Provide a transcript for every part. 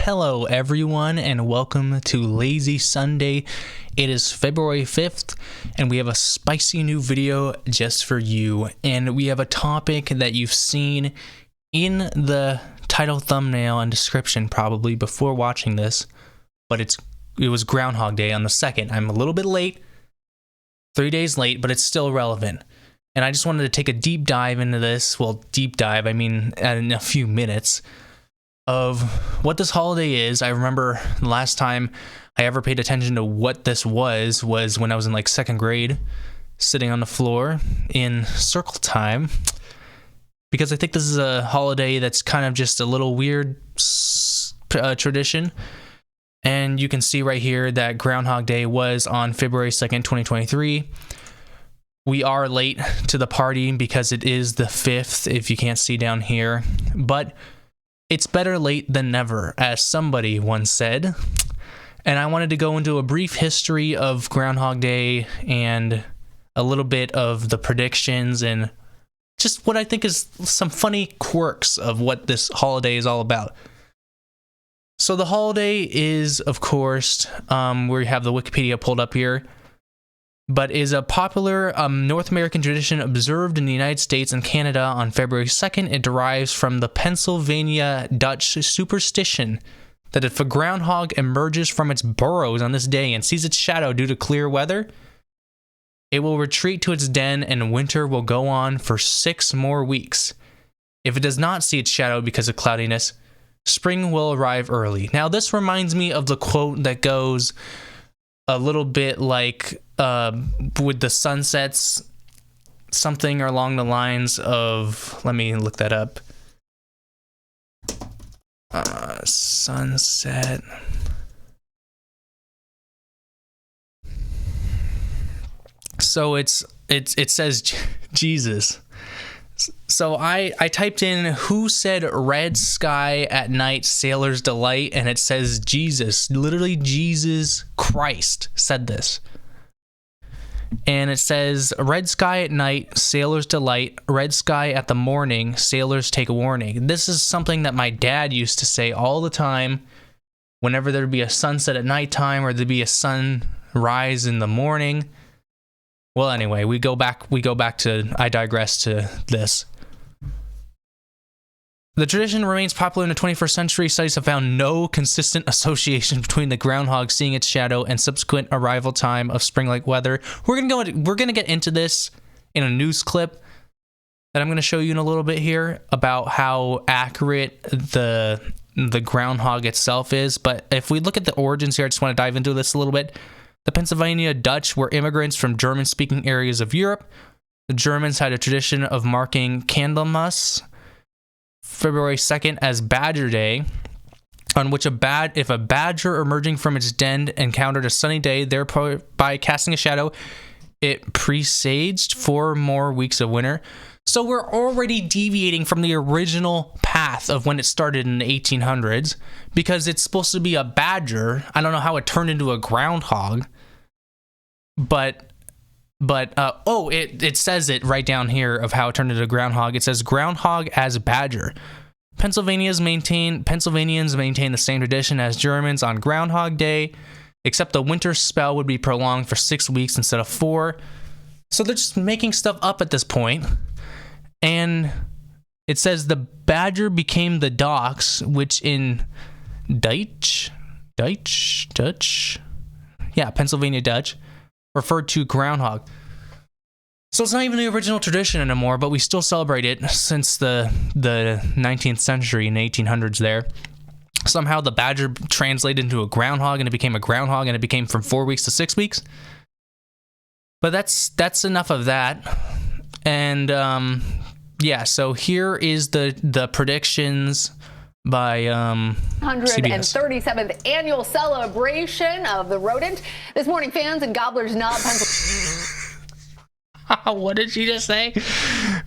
Hello everyone and welcome to Lazy Sunday. It is February 5th and we have a spicy new video just for you, and we have a topic that you've seen in the title, thumbnail, and description probably before watching this, but it was Groundhog Day on the 2nd. I'm a little bit late, 3 days late, but it's still relevant. And I just wanted to take a deep dive into this. Well, deep dive, I mean in a few minutes, of what this holiday is. I remember the last time I ever paid attention to what this was when I was in like second grade, sitting on the floor in circle time, because I think this is a holiday that's kind of just a little weird tradition. And you can see right here that Groundhog Day was on February 2nd, 2023. We are late to the party because it is the 5th, if you can't see down here, but it's better late than never, as somebody once said. And I wanted to go into a brief history of Groundhog Day and a little bit of the predictions and just what I think is some funny quirks of what this holiday is all about. So the holiday is, of course, we have the Wikipedia pulled up here, but is a popular North American tradition observed in the United States and Canada on February 2nd. It derives from the Pennsylvania Dutch superstition that if a groundhog emerges from its burrows on this day and sees its shadow due to clear weather, it will retreat to its den and winter will go on for 6 more weeks. If it does not see its shadow because of cloudiness, spring will arrive early. Now, this reminds me of the quote that goes a little bit like, with the sunsets, something along the lines of, let me look that up. Sunset. So it says Jesus. So I typed in who said red sky at night, sailor's delight, and it says Jesus. Literally Jesus Christ said this. And it says red sky at night, sailor's delight, red sky at the morning, sailors take a warning. This is something that my dad used to say all the time whenever there'd be a sunset at nighttime or there'd be a sunrise in the morning. Well, anyway, we go back to, I digress to this. The tradition remains popular in the 21st century. Studies have found no consistent association between the groundhog seeing its shadow and subsequent arrival time of spring-like weather. We're gonna get into this in a news clip that I'm gonna show you in a little bit here about how accurate the groundhog itself is. But if we look at the origins here, I just want to dive into this a little bit. The Pennsylvania Dutch were immigrants from German-speaking areas of Europe. The Germans had a tradition of marking Candlemas, February 2nd, as Badger Day, on which if a badger emerging from its den encountered a sunny day, thereby casting a shadow, it presaged 4 more weeks of winter. So we're already deviating from the original path of when it started in the 1800s, because it's supposed to be a badger. I don't know how it turned into a groundhog, but it says it right down here of how it turned into a groundhog. It says groundhog as badger. Pennsylvanians maintain the same tradition as Germans on Groundhog Day, except the winter spell would be prolonged for 6 weeks instead of 4. So they're just making stuff up at this point. And it says the badger became the Dachs, which in Dutch, Pennsylvania Dutch, referred to groundhog. So it's not even the original tradition anymore, but we still celebrate it since the 19th century and 1800s there. Somehow the badger translated into a groundhog and it became a groundhog and it became from 4 weeks to 6 weeks. But that's enough of that. And yeah, so here is the predictions by 137th annual celebration of the rodent. This morning, fans in Gobbler's Knob, Pennsylvania. What did she just say?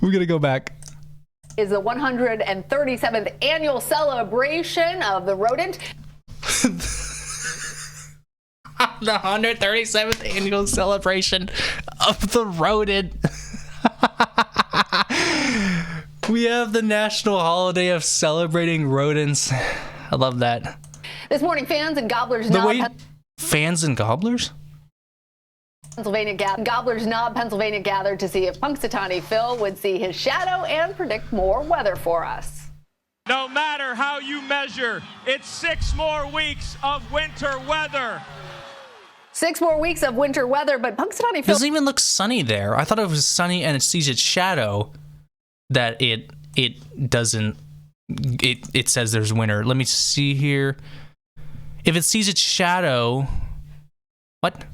We're gonna go back. Is the 137th annual celebration of the rodent. The 137th annual celebration of the rodent. We have the national holiday of celebrating rodents. I love that. This morning, fans and Gobblers The Knob, way fans and gobblers? Gobblers Knob, Pennsylvania gathered to see if Punxsutawney Phil would see his shadow and predict more weather for us. No matter how you measure, it's 6 more weeks of winter weather. 6 more weeks of winter weather, but Punxsutawney Phil Doesn't even look sunny there. I thought it was sunny and it sees its shadow that it doesn't. It says there's winter. Let me see here. If it sees its shadow, what?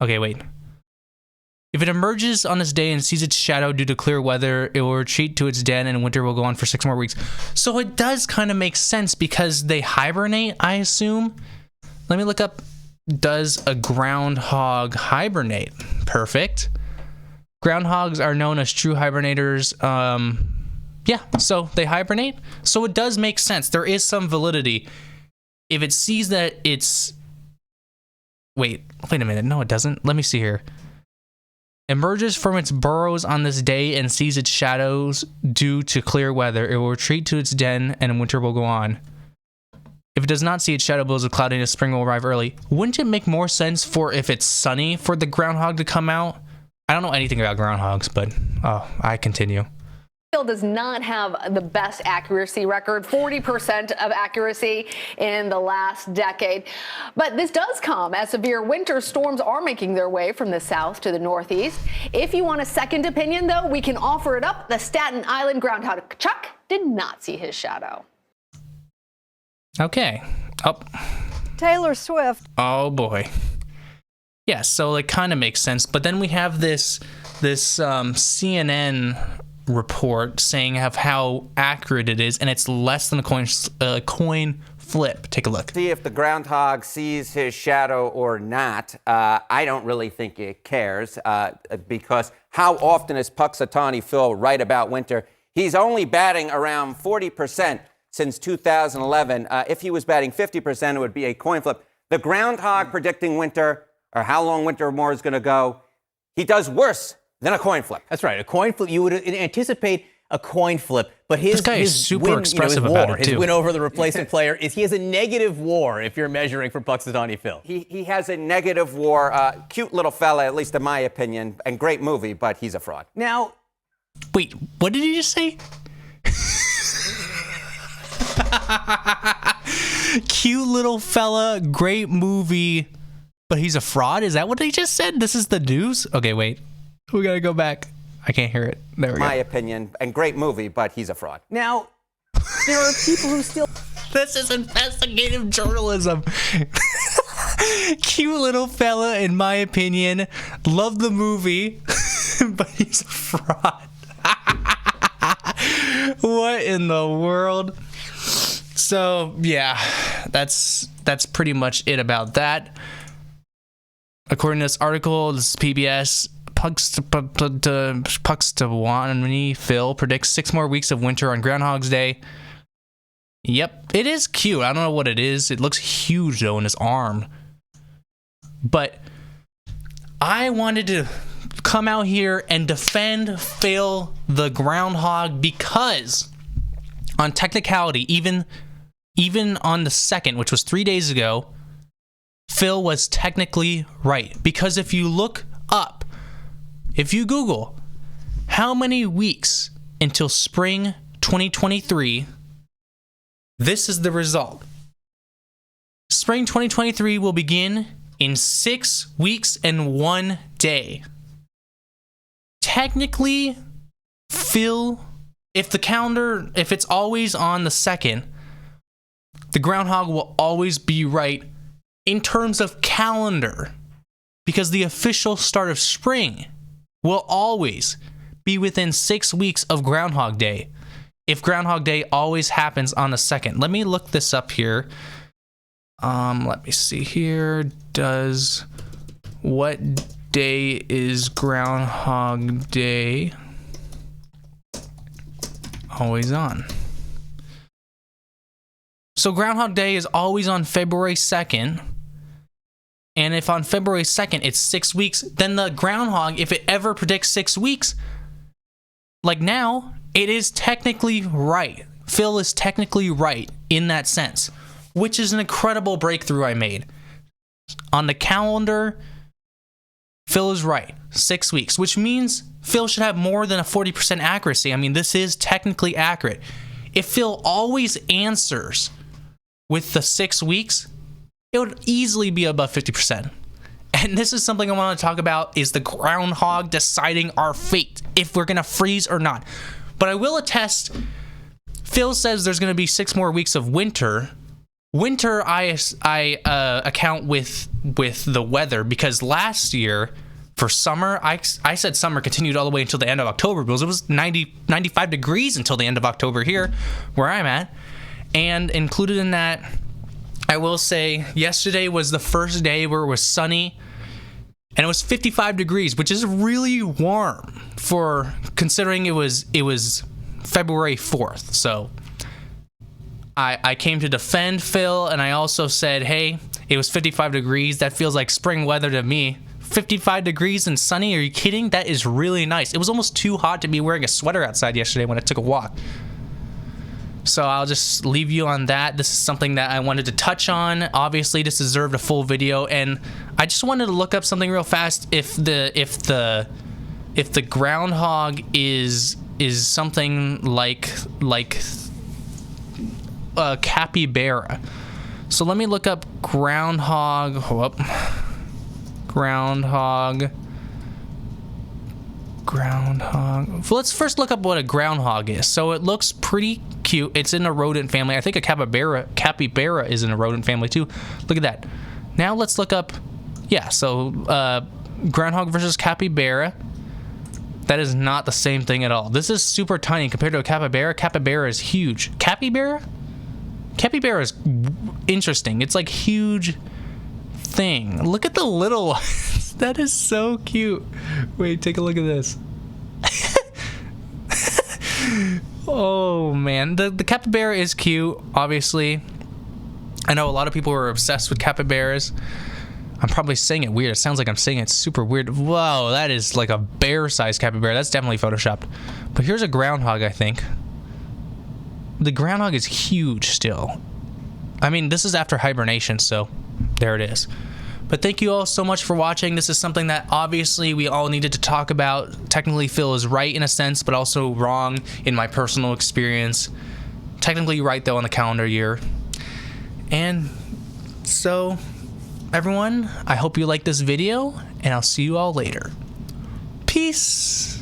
Okay, wait. If it emerges on this day and sees its shadow due to clear weather, it will retreat to its den and winter will go on for 6 more weeks. So it does kind of make sense because they hibernate, I assume. Let me look up, does a groundhog hibernate? Perfect. Groundhogs are known as true hibernators. Yeah, so they hibernate. So it does make sense. There is some validity. If it sees that it's... Wait a minute. No, it doesn't. Let me see here. Emerges from its burrows on this day and sees its shadows due to clear weather. It will retreat to its den and winter will go on. If it does not see its shadow billows of cloudiness, spring will arrive early. Wouldn't it make more sense for if it's sunny for the groundhog to come out? I don't know anything about groundhogs, but I continue. does not have the best accuracy record, 40% of accuracy in the last decade. But this does come as severe winter storms are making their way from the south to the northeast. If you want a second opinion, though, we can offer it up. The Staten Island groundhog Chuck did not see his shadow. Okay. Oh. Taylor Swift. Oh boy. Yeah, so it kind of makes sense. But then we have this CNN report saying of how accurate it is, and it's less than a coin flip. Take a look. See if the groundhog sees his shadow or not. I don't really think it cares because how often is Punxsutawney Phil right about winter? He's only batting around 40% since 2011. If he was batting 50%, it would be a coin flip. The groundhog predicting winter, or how long winter more is going to go, he does worse than a coin flip. That's right. A coin flip, you would anticipate a coin flip, but this guy is super win, expressive his about war, it too. His win over the replacement player is he has a negative WAR if you're measuring for Punxsutawney Phil. He has a negative WAR. Cute little fella, at least in my opinion, and great movie, but he's a fraud. Now, wait, what did you just say? Cute little fella, great movie, but he's a fraud? Is that what they just said? This is the news? Okay, wait. We gotta go back. I can't hear it. There we go. My opinion, and great movie, but he's a fraud. Now, there are people who still... This is investigative journalism. Cute little fella, in my opinion. Love the movie, but he's a fraud. What in the world? So, yeah, that's pretty much it about that. According to this article, this is PBS, Punxsutawney Phil predicts 6 more weeks of winter on Groundhog's Day. Yep, it is cute. I don't know what it is. It looks huge, though, in his arm. But I wanted to come out here and defend Phil the groundhog because on technicality, even on the 2nd, which was 3 days ago, Phil was technically right. Because if you look up, if you Google how many weeks until spring 2023, this is the result. Spring 2023 will begin in 6 weeks and 1 day. Technically, Phil, if it's always on the 2nd, the groundhog will always be right in terms of calendar, because the official start of spring will always be within 6 weeks of Groundhog Day, if Groundhog Day always happens on the 2nd. Let me look this up here. Let me see here. What day is Groundhog Day always on? So Groundhog Day is always on February 2nd. And if on February 2nd it's 6 weeks, then the groundhog, if it ever predicts 6 weeks, like now, it is technically right. Phil is technically right in that sense. which is an incredible breakthrough I made. On the calendar, Phil is right. 6 weeks, which means Phil should have more than a 40% accuracy. I mean, this is technically accurate. If Phil always answers with the 6 weeks, it would easily be above 50%. And this is something I want to talk about, is the groundhog deciding our fate, if we're going to freeze or not. But I will attest, Phil says there's going to be 6 more weeks of winter. Winter, I account with the weather, because last year for summer, I said summer continued all the way until the end of October, because it was 95 degrees until the end of October here where I'm at. And included in that, I will say yesterday was the first day where it was sunny, and it was 55 degrees, which is really warm for considering it was February 4th. So I came to defend Phil, and I also said, hey, it was 55 degrees. That feels like spring weather to me. 55 degrees and sunny? Are you kidding? That is really nice. It was almost too hot to be wearing a sweater outside yesterday when I took a walk. So I'll just leave you on that. This is something that I wanted to touch on. Obviously, this deserved a full video, and I just wanted to look up something real fast. If the groundhog is something like a capybara. So let me look up groundhog. Whoop. Groundhog. So let's first look up what a groundhog is. So it looks pretty cute. It's in a rodent family. I think a capybara is in a rodent family too. Look at that. Now let's look up, yeah, so groundhog versus capybara. That is not the same thing at all. This is super tiny compared to a capybara. Capybara is huge. Capybara is interesting. It's like huge thing. Look at the little ones. That is so cute. Wait, take a look at this. Oh man, the capybara is cute, obviously. I know a lot of people are obsessed with capybaras. I'm probably saying it weird. It sounds like I'm saying it super weird. Whoa, that is like a bear-sized capybara. That's definitely photoshopped. But here's a groundhog, I think. The groundhog is huge still. I mean, this is after hibernation, so there it is. But thank you all so much for watching. This is something that obviously we all needed to talk about. Technically, Phil is right in a sense, but also wrong in my personal experience. Technically right, though, on the calendar year. And so, everyone, I hope you liked this video, and I'll see you all later. Peace!